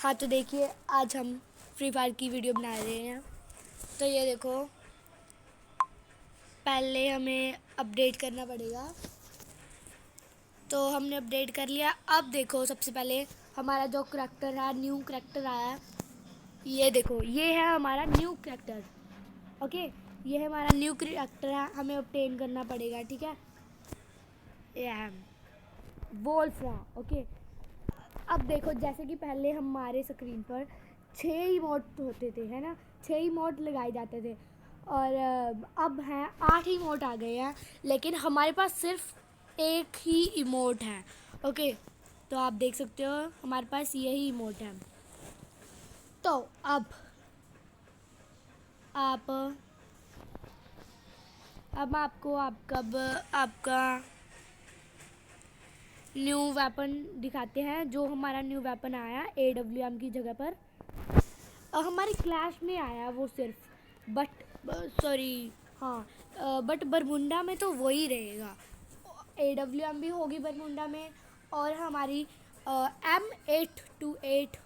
हाँ तो देखिए, आज हम फ्री फायर की वीडियो बना रहे हैं। तो ये देखो, पहले हमें अपडेट करना पड़ेगा। तो हमने अपडेट कर लिया। अब देखो, सबसे पहले हमारा जो करैक्टर है, न्यू करैक्टर आया, ये देखो, ये है हमारा न्यू करैक्टर। ओके, ये है हमारा न्यू करैक्टर है, हमें ऑब्टेन करना पड़ेगा। ठीक है, ये है वोल्फ्रा। ओके, अब देखो, जैसे कि पहले हमारे स्क्रीन पर 6 इमोट होते थे, है ना, 6 इमोट लगाए जाते थे। और अब हैं 8 इमोट आ गए हैं, लेकिन हमारे पास सिर्फ एक ही इमोट है। ओके, तो आप देख सकते हो हमारे पास यही इमोट है। तो आप अब आपको आपका न्यू वेपन दिखाते हैं। जो हमारा न्यू वेपन आया AWM की जगह पर हमारी क्लैश में आया वो सिर्फ, बट सॉरी, हाँ, बट बरमुंडा में तो वही रहेगा। AWM भी होगी बरमुंडा में, और हमारी M828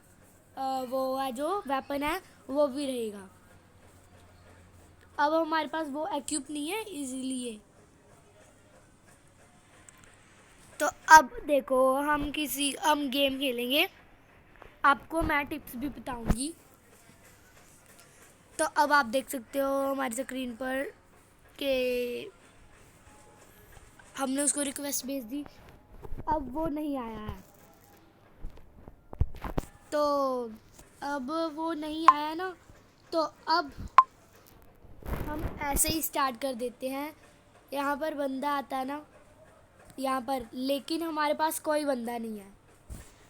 वो है जो वेपन है, वो भी रहेगा। अब हमारे पास वो एक्यूप नहीं है, इसीलिए। तो अब देखो, हम गेम खेलेंगे, आपको मैं टिप्स भी बताऊंगी। तो अब आप देख सकते हो हमारी स्क्रीन पर कि हमने उसको रिक्वेस्ट भेज दी, अब वो नहीं आया है। तो अब वो नहीं आया ना, तो अब हम ऐसे ही स्टार्ट कर देते हैं। यहाँ पर बंदा आता है ना, यहाँ पर, लेकिन हमारे पास कोई बंदा नहीं है,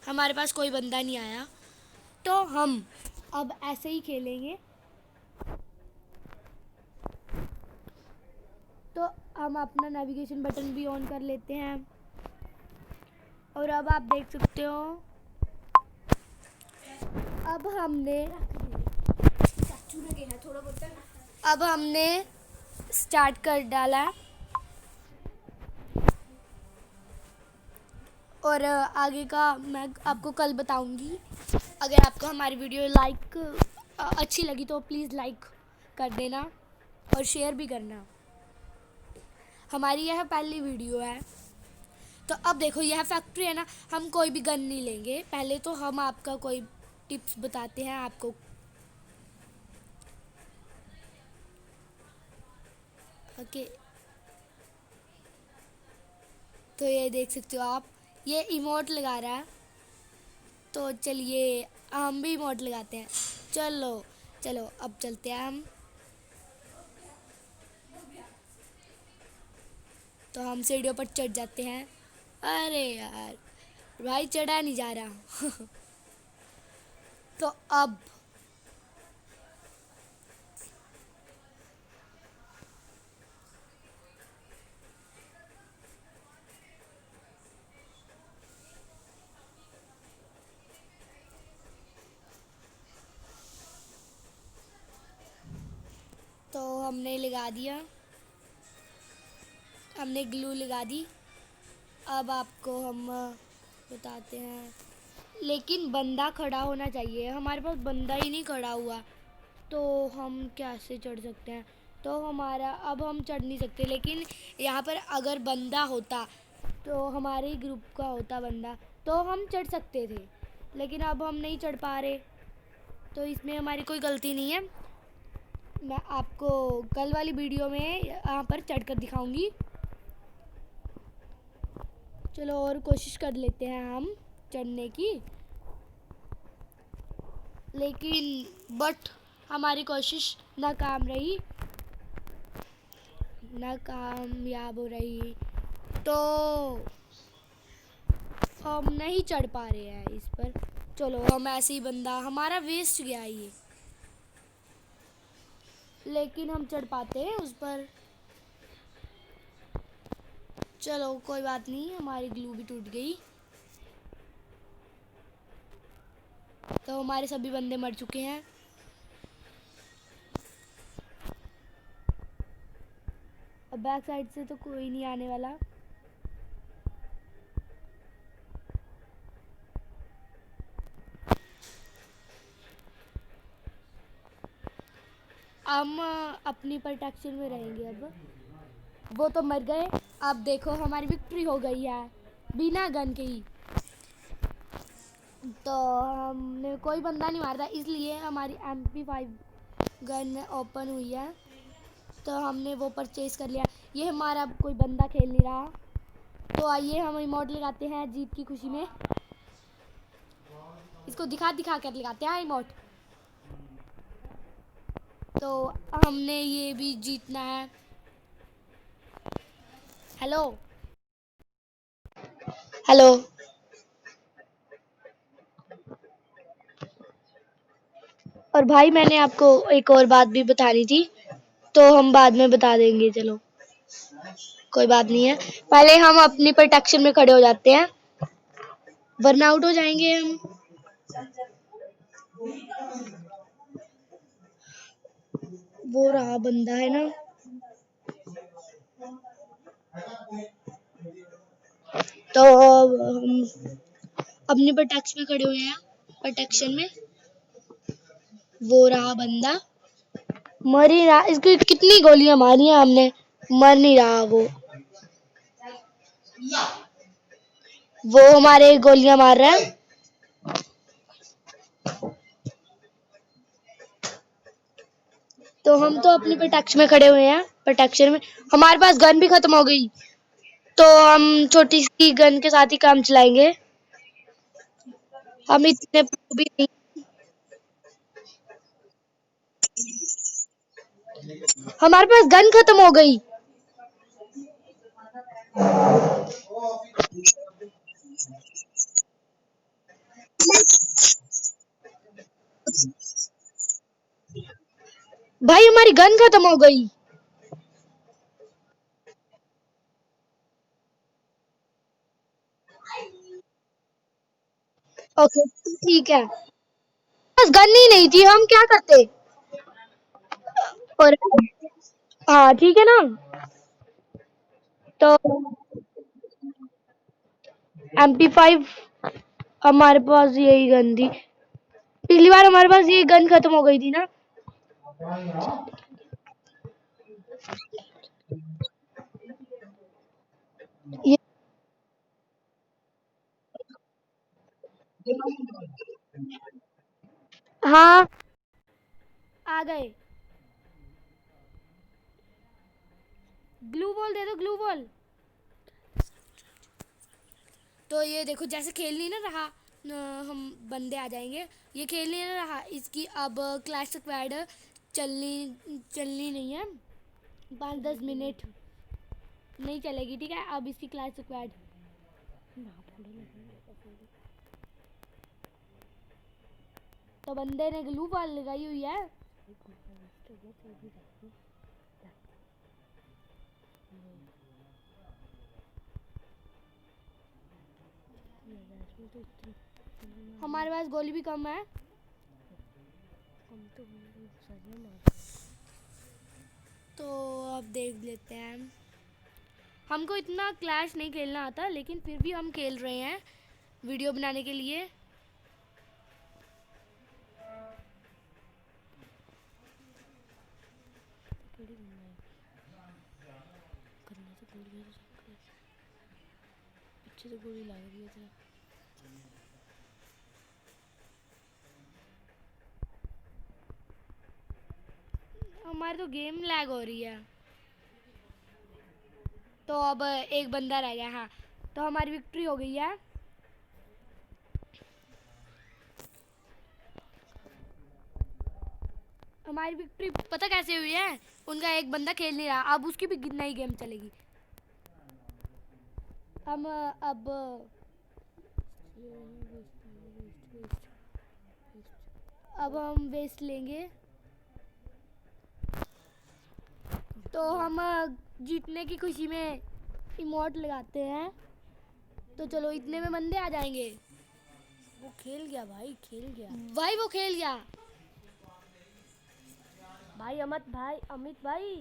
हमारे पास कोई बंदा नहीं आया। तो हम अब ऐसे ही खेलेंगे। तो हम अपना नेविगेशन बटन भी ऑन कर लेते हैं, और अब आप देख सकते हो, अब हमने स्टार्ट कर डाला है। और आगे का मैं आपको कल बताऊंगी। अगर आपको हमारी वीडियो अच्छी लगी तो प्लीज़ लाइक कर देना और शेयर भी करना। हमारी यह पहली वीडियो है। तो अब देखो, यह फैक्ट्री है ना, हम कोई भी गन नहीं लेंगे। पहले तो हम आपका कोई टिप्स बताते हैं आपको। ओके, तो ये देख सकते हो आप, ये इमोट लगा रहा है। तो चलिए हम भी इमोट लगाते हैं। चलो चलो, अब चलते हैं हम। तो हम सीढ़ियों पर चढ़ जाते हैं। अरे यार भाई, चढ़ा नहीं जा रहा। तो अब तो हमने लगा दिया, हमने ग्लू लगा दी। अब आपको हम बताते हैं, लेकिन बंदा खड़ा होना चाहिए। हमारे पास बंदा ही नहीं खड़ा हुआ, तो हम कैसे चढ़ सकते हैं? तो हमारा, अब हम चढ़ नहीं सकते, लेकिन यहाँ पर अगर बंदा होता, तो हमारे ही ग्रुप का होता बंदा, तो हम चढ़ सकते थे। लेकिन अब हम नहीं चढ़ पा रहे, तो इसमें हमारी कोई गलती नहीं है। मैं आपको कल वाली वीडियो में यहाँ पर चढ़ कर दिखाऊंगी। चलो और कोशिश कर लेते हैं हम चढ़ने की, लेकिन बट हमारी कोशिश नाकाम रही, नाकामयाब हो रही। तो हम नहीं चढ़ पा रहे हैं इस पर। चलो, हम ऐसे ही, बंदा हमारा वेस्ट गया ये, लेकिन हम चढ़ पाते हैं उस पर। चलो कोई बात नहीं, हमारी ग्लू भी टूट गई। तो हमारे सभी बंदे मर चुके हैं। अब बैक साइड से तो कोई नहीं आने वाला। हम अपनी प्रोटेक्शन में रहेंगे अब। वो तो मर गए। अब देखो हमारी विक्ट्री हो गई है बिना गन के ही। तो हमने कोई बंदा नहीं मारा था, इसलिए हमारी MP5 गन ओपन हुई है। तो हमने वो परचेज कर लिया। ये हमारा कोई बंदा खेल नहीं रहा। तो आइए हम इमोट लगाते हैं जीत की खुशी में। इसको दिखा दिखा कर लगाते हैं इमोट। तो हमने ये भी जीतना है। Hello hello. और भाई मैंने आपको एक और बात भी बतानी थी, तो हम बाद में बता देंगे। चलो कोई बात नहीं है, पहले हम अपनी प्रोटेक्शन में खड़े हो जाते हैं वरना आउट हो जाएंगे हम। वो रहा बंदा है ना। तो हम अपनी प्रोटेक्शन में खड़े हुए हैं, प्रोटेक्शन में। वो रहा बंदा, मर ही रहा। इसकी कितनी गोलियां मारी हैं हमने, मर नहीं रहा वो हमारे गोलियां मार रहा है। तो हम तो अपनी प्रोटेक्शन में खड़े हुए हैं, प्रोटेक्शन में। हमारे पास गन भी खत्म हो गई, तो हम छोटी सी गन के साथ ही काम चलाएंगे। हम इतने प्रो भी नहीं। हमारे पास गन खत्म हो गई। भाई हमारी गन खत्म हो गई। ओके ठीक है। बस गन ही नहीं थी, हम क्या करते। और हाँ ठीक है ना। तो MP5 हमारे पास यही गन थी। पिछली बार हमारे पास ये गन खत्म हो गई थी ना। ये हाँ आ गए। ग्लू बॉल दे दो, ग्लू बॉल। तो ये देखो जैसे खेल नहीं ना रहा हम बंदे आ जाएंगे। ये खेल नहीं ना रहा, इसकी अब क्लैश स्क्वाड चलनी चलनी नहीं है। 5-10 मिनट नहीं चलेगी, ठीक है। अब इसकी क्लैश स्क्वाड तो बंदे ने ग्लू बॉल लगाई हुई है। हमारे पास गोली भी कम है। तो अब देख लेते हैं। हमको इतना क्लैश नहीं खेलना आता, लेकिन फिर भी हम खेल रहे हैं वीडियो बनाने के लिए। पीछे से गोली लग रही है। हमारी तो गेम लैग हो रही है। तो अब एक बंदा रह गया। हाँ तो हमारी विक्ट्री हो गई है। हमारी विक्ट्री पता कैसे हुई है, उनका एक बंदा खेल नहीं रहा, अब उसकी भी नई गेम चलेगी। हम अब हम वेस्ट लेंगे। तो हम जीतने की खुशी में इमोट लगाते हैं। तो चलो इतने में बंदे आ जाएंगे। वो खेल गया भाई, खेल गया भाई, वो खेल गया। भाई। अमित भाई।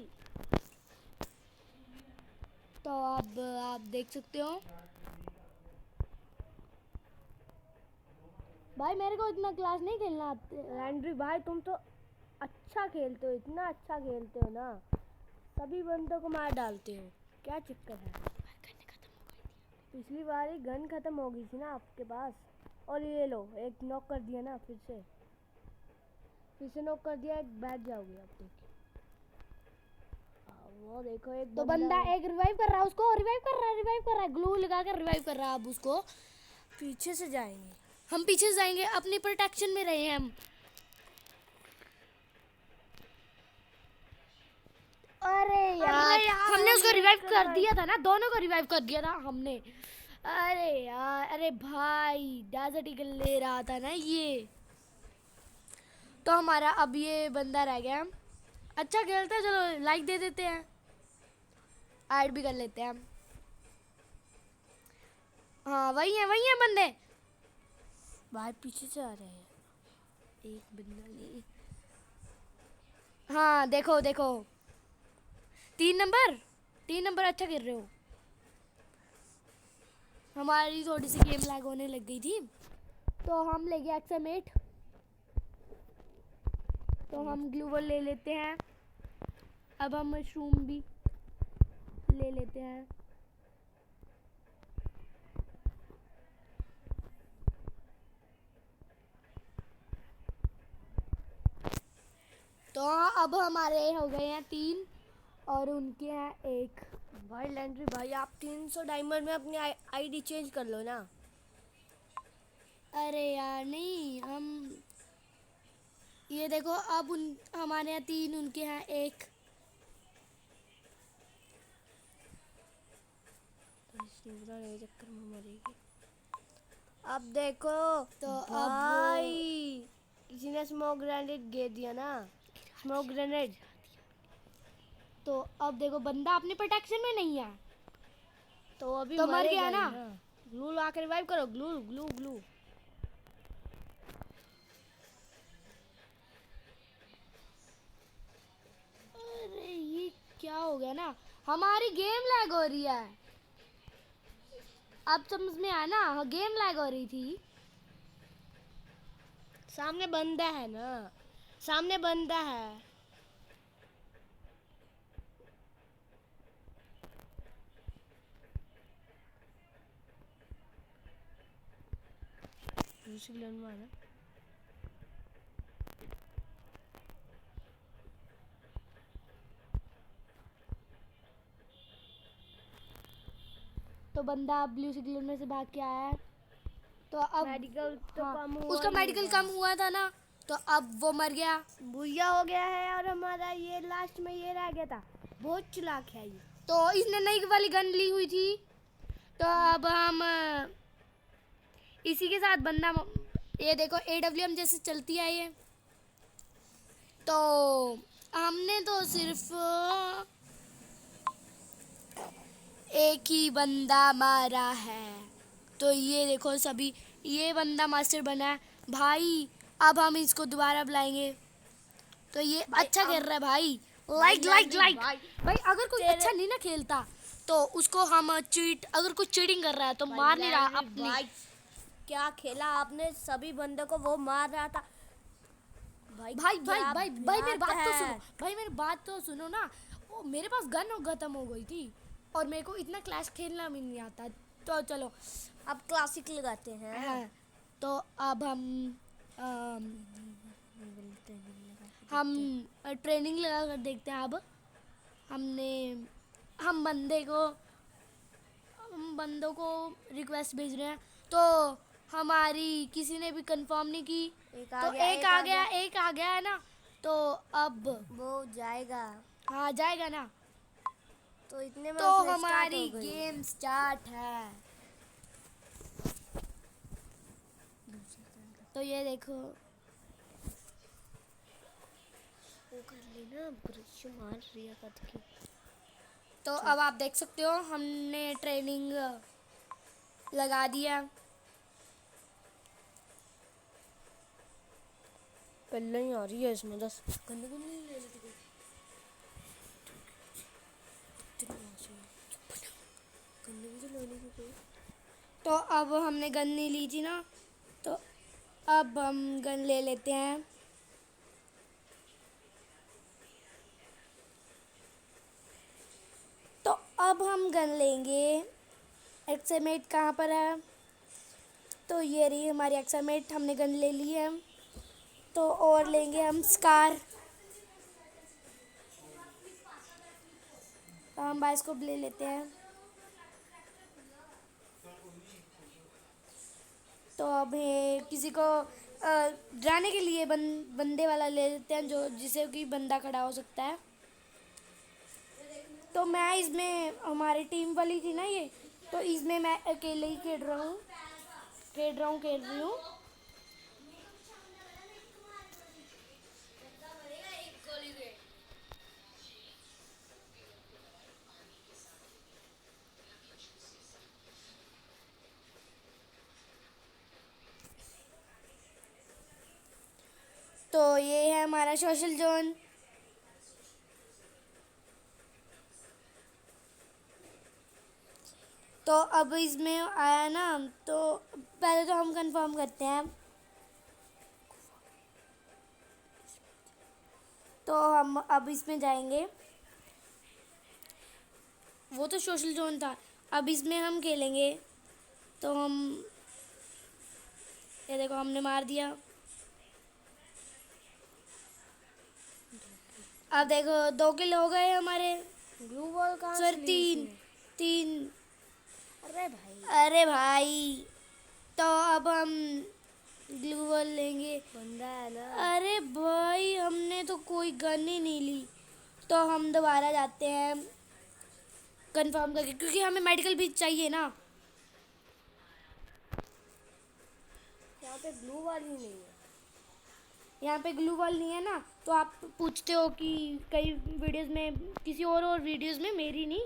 तो अब आप देख सकते हो। भाई मेरे को इतना क्लास नहीं खेलना आते। लैंड्री भाई तुम तो अच्छा खेलते हो, इतना अच्छा खेलते हो ना, सभी बंदों को मार डालते हो, क्या चक्कर है? पिछली बार ही गन खत्म हो गई थी ना आपके पास, और ये लो एक नॉक कर दिया ना, फिर से नॉक कर दिया, एक बैठ जाओगे आप। देखिए वो देखो एक तो बंदा एक रिवाइव कर रहा है, उसको रिवाइव कर रहा है, ग्लू लगा कर रिवाइव कर रहा है। अब उसको पीछे से जाएंगे। हम पीछे से जाएंगे, अपनी प्रोटेक्शन में रहे हैं हम। अरे यार, हमने उसको रिवाइव कर दिया था ना, दोनों को रिवाइव कर दिया था हमने। अरे यार, अरे भाई डेजर्ट ईगल ले रहा था ना ये। तो हमारा अब ये बंदा रह गया। अच्छा खेलता है, चलो लाइक दे देते हैं, ऐड भी कर लेते हैं हम। हाँ वही है बंदे। बाहर पीछे से आ रहे हैं, एक बंदा नहीं। हाँ देखो देखो, 3 नंबर अच्छा खेल रहे हो। हमारी थोड़ी सी गेम लैग होने लग गई थी, तो हम ले गए एक्सएम8। तो हम ग्लूवल ले लेते हैं। अब हम मशरूम भी ले लेते हैं। तो अब हमारे हो गए हैं 3 और उनके हैं 1। भाई लैंड्री भाई, आप 300 डायमंड में अपनी आईडी चेंज कर लो ना। अरे यार नहीं, हम ये देखो, अब हमारे यहाँ 3, उनके यहाँ 1। चक्कर में मरेगी। अब देखो तो भाई, किसी ने स्मोक ग्रेनेड गिर दिया ना, स्मोक ग्रेनेड। तो अब देखो, बंदा अपनी प्रोटेक्शन में नहीं है, तो अभी तो मर गया ही ना। ग्लू ला के रिवाइव करो, ग्लू ग्लू ग्लू। अरे ये क्या हो गया ना, हमारी गेम लैग हो रही है। अब समझ में आया ना, गेम लैग हो रही थी। सामने बंदा है ना, सामने बंदा है। दूसरी लाइन में आना। तो बंदा ब्लू सिग्नल में से भाग के आया है। तो अब मेडिकल तो हाँ, कम हुआ उसका ही मेडिकल होगा। कम हुआ था ना, तो अब वो मर गया। बुया हो गया है, और हमारा ये लास्ट में ये रह गया था। बहुत चालाक है ये। तो इसने नई वाली गन ली हुई थी। तो अब हम इसी के साथ बंदा, ये देखो AWM जैसे चलती है ये। तो हमने तो सिर्फ एक ही बंदा मारा है। तो ये देखो सभी, ये बंदा मास्टर बना है भाई। अब हम इसको दोबारा बुलाएंगे। तो ये अच्छा खेल रहा है भाई। लाइक लाइक लाइक भाई, अगर कोई अच्छा नहीं ना खेलता तो उसको हम चीट, अगर कोई चीटिंग कर रहा है तो मार नहीं रहा अपनी। भाई क्या खेला आपने, सभी बंदों को वो मार रहा था। भाई भाई भाई क्या भाई भाई मेरी बात तो है। सुनो, भाई मेरी बात तो सुनो ना। वो मेरे पास गन खत्म हो गई थी, और मेरे को इतना क्लैश खेलना भी नहीं आता। तो चलो अब क्लासिक लगाते हैं। हाँ, तो अब हम ट्रेनिंग लगा कर देखते हैं। अब हमने हम बंदों को रिक्वेस्ट भेज रहे हैं। तो हमारी किसी ने भी कंफर्म नहीं की। एक तो एक आ गया है ना। तो अब वो जाएगा। हाँ जाएगा ना। तो इतने में तो उसमें start हमारी हो गई। गेम स्टार्ट है। तो ये देखो, वो कर लेना, ब्रश मार रिया कट के। तो अब आप देख सकते हो हमने ट्रेनिंग लगा दिया। पहले ही आ रही है इसमें 10 गंदे को नहीं ले लेती कोई। गंदे भी तो लेने की कोई। तो अब हमने गन नहीं ली थी ना, तो अब हम गन ले लेते हैं। अब हम गन लेंगे। एक्सएमेट कहाँ पर है? तो ये रही हमारी एक्सएमेट, हमने गन ले ली है। तो और लेंगे हम स्कार। तो हम बाइस्कोप ले लेते हैं। तो अब किसी को डराने के लिए बंदे वाला ले लेते हैं, जो जिसे कि बंदा खड़ा हो सकता है। तो मैं इसमें, हमारी टीम वाली थी ना ये, तो इसमें मैं अकेले ही खेल रही हूँ। तो ये है हमारा सोशल जोन। तो अब इसमें आया ना, तो पहले तो हम कंफर्म करते हैं। तो हम अब इसमें जाएंगे। वो तो सोशल जोन था, अब इसमें हम खेलेंगे। तो हम, ये देखो हमने मार दिया। अब देखो 2 किल हो गए हमारे। ग्लू बॉल कहाँ सर से ली 3 इसने? 3। अरे भाई, अरे भाई, तो अब हम ग्लू वॉल लेंगे। बंदा है ना। अरे भाई, हमने तो कोई गन ही नहीं ली। तो हम दोबारा जाते हैं कंफर्म करके, क्योंकि हमें मेडिकल भी चाहिए ना। यहाँ पे ग्लू बॉल ही नहीं है। यहाँ पे ग्लू वॉल नहीं है ना, तो आप पूछते हो कि कई वीडियोस में, किसी और वीडियोस में, मेरी नहीं,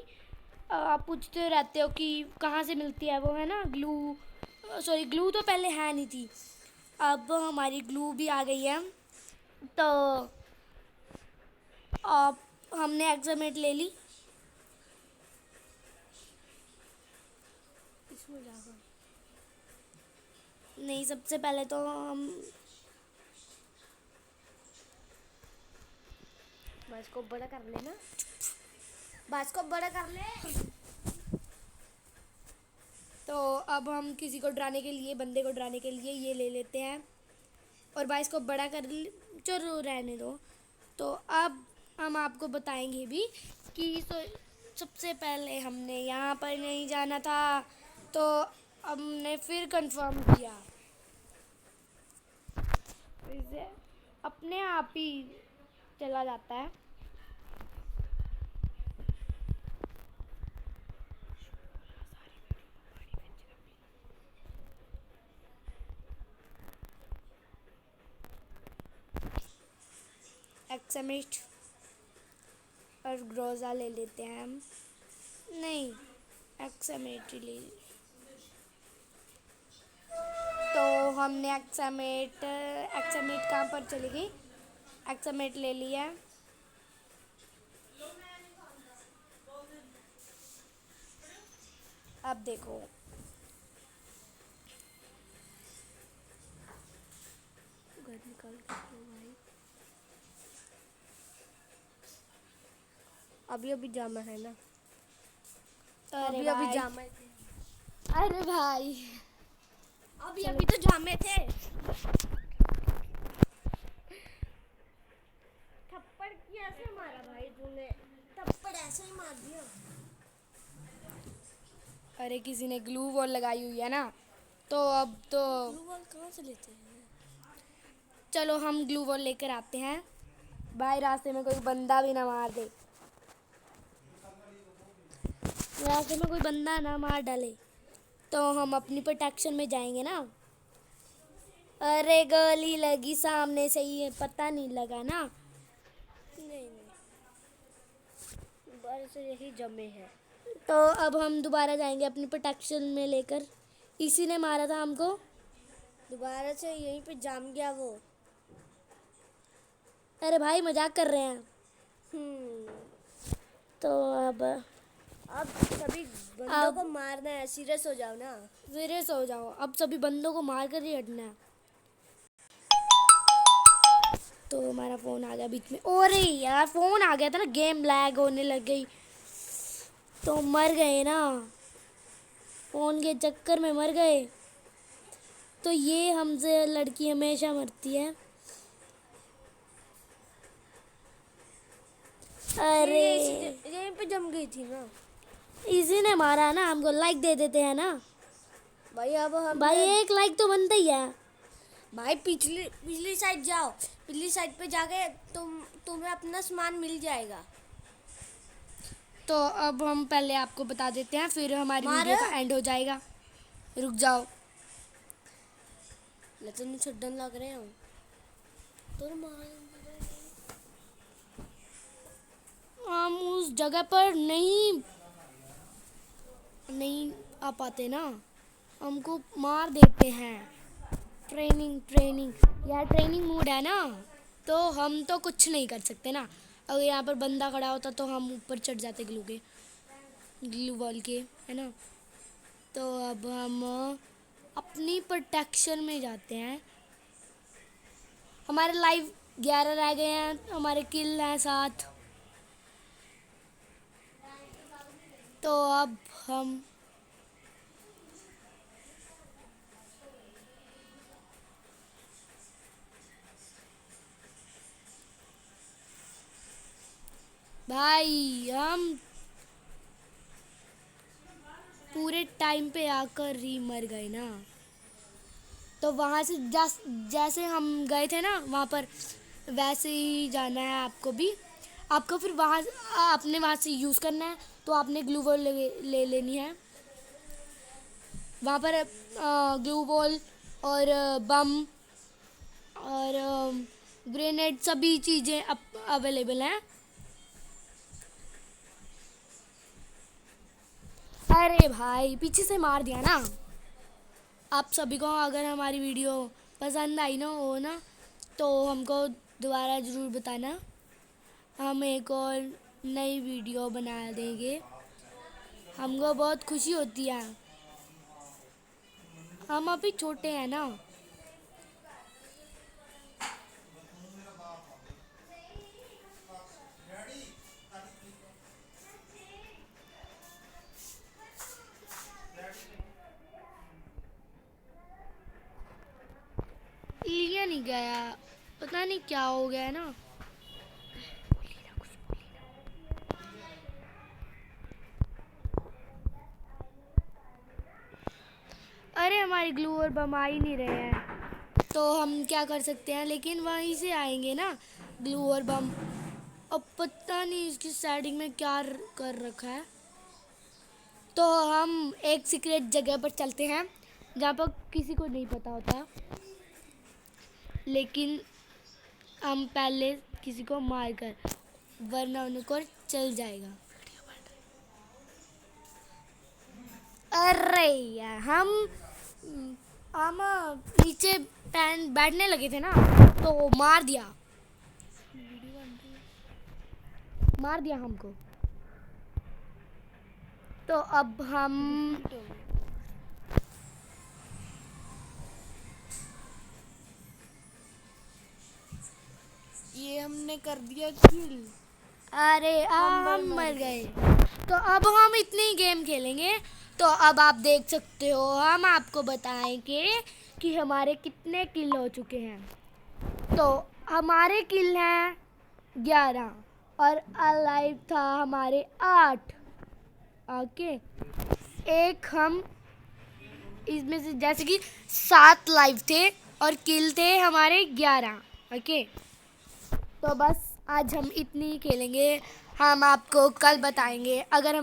आप पूछते रहते हो कि कहाँ से मिलती है वो, है ना ग्लू। सॉरी, ग्लू तो पहले है नहीं थी, अब हमारी ग्लू भी आ गई है। तो अब हमने एक्समेट ले ली। इसमें जाकर नहीं, सबसे पहले तो हम, बस को बड़ा कर लेना, बस को बड़ा कर ले। तो अब हम किसी को डराने के लिए, बंदे को डराने के लिए ये ले लेते हैं। और बाइस को बड़ा कर, चलो रहने दो। तो अब हम आपको बताएंगे भी कि सबसे पहले हमने यहाँ पर नहीं जाना था, तो हमने फिर कंफर्म किया। इसे अपने आप ही चला जाता है। एक्समेट और ग्रोजा ले लेते हैं हम। नहीं, एक्समेट ही ले। तो हमने एक्समेट कहाँ पर चली गई? एक्समेट ले लिया। अब देखो, घर निकाल के दो भाई। अभी अभी जामा है ना। अरे अभी अभी भाई, जामा थे। अरे भाई, अभी अभी तो जामे थे। थप्पड़ कैसे मारा भाई तूने? थप्पड़ ऐसे ही मार दिया। अरे किसी ने ग्लू वॉल लगाई हुई है ना, तो अब तो ग्लू बॉल कहाँ से लेते हैं? चलो हम ग्लू वॉल लेकर आते हैं। भाई रास्ते में कोई बंदा भी ना मार दे, रास्ते में कोई बंदा ना मार डाले, तो हम अपनी प्रोटेक्शन में जाएंगे ना। अरे गोली लगी सामने से ही, पता नहीं लगा ना। नहीं, बस यही जमे है। तो अब हम दोबारा जाएंगे अपनी प्रोटेक्शन में लेकर। इसी ने मारा था हमको। दोबारा से यहीं पे जाम गया वो। अरे भाई, मजाक कर रहे हैं। तो अब सभी बंदों को मारना है, सीरियस हो जाओ ना। सीरियस हो जाओ, अब सभी बंदों को मार कर ही हटना है। तो हमारा फ़ोन आ गया बीच में। अरे यार, फ़ोन आ गया था ना, गेम लैग होने लग गई। तो मर गए ना, फ़ोन के चक्कर में मर गए। तो ये हमसे लड़की हमेशा मरती है। अरे यहीं पे जम गई थी ना इसी ने मारा ना, हमको लाइक दे देते हैं ना भाई। अब हम भाई, एक लाइक तो बनता ही है। भाई पिछली साइड जाओ, पिछली साइड पे जाके तुम्हें अपना सामान मिल जाएगा। तो अब हम पहले आपको बता देते हैं, फिर हमारी वीडियो का एंड हो जाएगा। रुक जाओ, लेकिन छड्डन लग रहे हो तो हम उस जगह पर नहीं आ पाते ना, हमको मार देते हैं। ट्रेनिंग यार, ट्रेनिंग मूड है ना, तो हम तो कुछ नहीं कर सकते ना। अगर यहाँ पर बंदा खड़ा होता तो हम ऊपर चढ़ जाते ग्लू वॉल के, है ना। तो अब हम अपनी प्रोटेक्शन में जाते हैं। हमारे लाइव 11 रह गए हैं, हमारे किल हैं 7। तो अब हम भाई हम पूरे टाइम पे आकर ही मर गए ना। तो वहाँ से जैसे हम गए थे ना वहाँ पर, वैसे ही जाना है आपको भी। आपको फिर वहाँ अपने वहाँ से यूज़ करना है, तो आपने ग्लू बॉल ले लेनी है। वहाँ पर ग्लू बॉल और बम और ग्रेनेड सभी चीज़ें अवेलेबल हैं। अरे भाई, पीछे से मार दिया ना। आप सभी को अगर हमारी वीडियो पसंद आई ना हो ना, तो हमको दोबारा ज़रूर बताना, हम एक और नई वीडियो बना देंगे। हमको बहुत खुशी होती है, हम अभी छोटे हैं ना। लिया नहीं गया, पता नहीं क्या हो गया ना। अरे हमारी ग्लू और बम आ ही नहीं रहे हैं, तो हम क्या कर सकते हैं, लेकिन वहीं से आएंगे ना ग्लू और बम। अब पता नहीं इसकी सेटिंग में क्या कर रखा है। तो हम एक सीक्रेट जगह पर चलते हैं जहाँ पर किसी को नहीं पता होता, लेकिन हम पहले किसी को मार कर, वरना उनको चल जाएगा। अरे यार, हम नीचे बैठने लगे थे ना, तो मार दिया हमको। तो अब हम ये हमने कर दिया किल। अरे हम मर गए। तो अब हम इतने ही गेम खेलेंगे। तो अब आप देख सकते हो, हम आपको बताएंगे कि हमारे कितने किल हो चुके हैं। तो हमारे किल हैं 11 और अलाइव था हमारे 8। ओके, एक हम इसमें से जैसे कि 7 लाइव थे और किल थे हमारे 11। ओके, तो बस आज हम इतनी ही खेलेंगे। हम आपको कल बताएंगे। अगर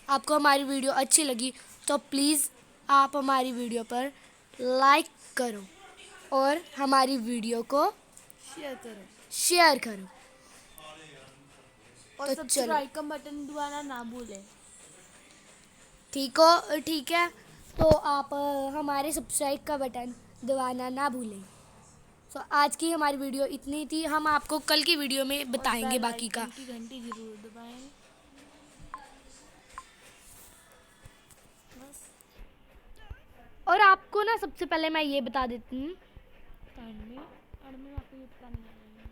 आपको हमारी वीडियो अच्छी लगी तो प्लीज़ आप हमारी वीडियो पर लाइक करो और हमारी वीडियो को शेयर करो। और तो सब्सक्राइब का बटन दबाना ना भूलें। ठीक है, तो आप हमारे सब्सक्राइब का बटन दबाना ना भूलें। तो आज की हमारी वीडियो इतनी थी, हम आपको कल की वीडियो में बताएंगे बाकी का। घंटी जरूर दबाएं। और आपको ना सबसे पहले मैं ये बता देती हूँ, आपको ये पता नहीं है।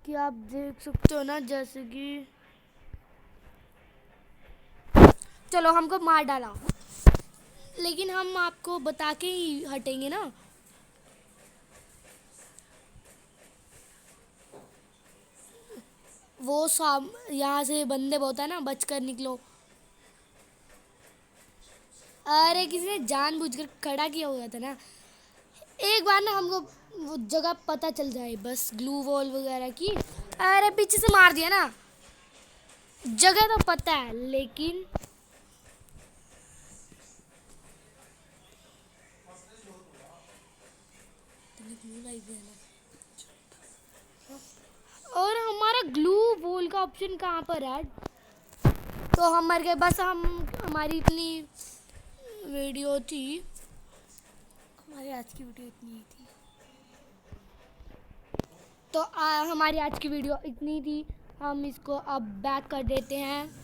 कि आप देख सकते हो ना, जैसे कि चलो हमको मार डाला, लेकिन हम आपको बता के ही हटेंगे ना। वो साम यहाँ से बंदे बहुत है ना, बचकर निकलो। अरे किसी ने जानबूझकर खड़ा किया हुआ था ना। एक बार ना हमको वो जगह पता चल जाए बस, ग्लू वॉल वगैरह की। अरे पीछे से मार दिया ना। जगह तो पता है लेकिन और हमारा ग्लू वॉल का ऑप्शन कहाँ पर है? तो हम मर गए बस। हमारी इतनी वीडियो थी, हमारी आज की वीडियो इतनी ही थी। तो हमारी आज की वीडियो इतनी थी। हम इसको अब बैक कर देते हैं।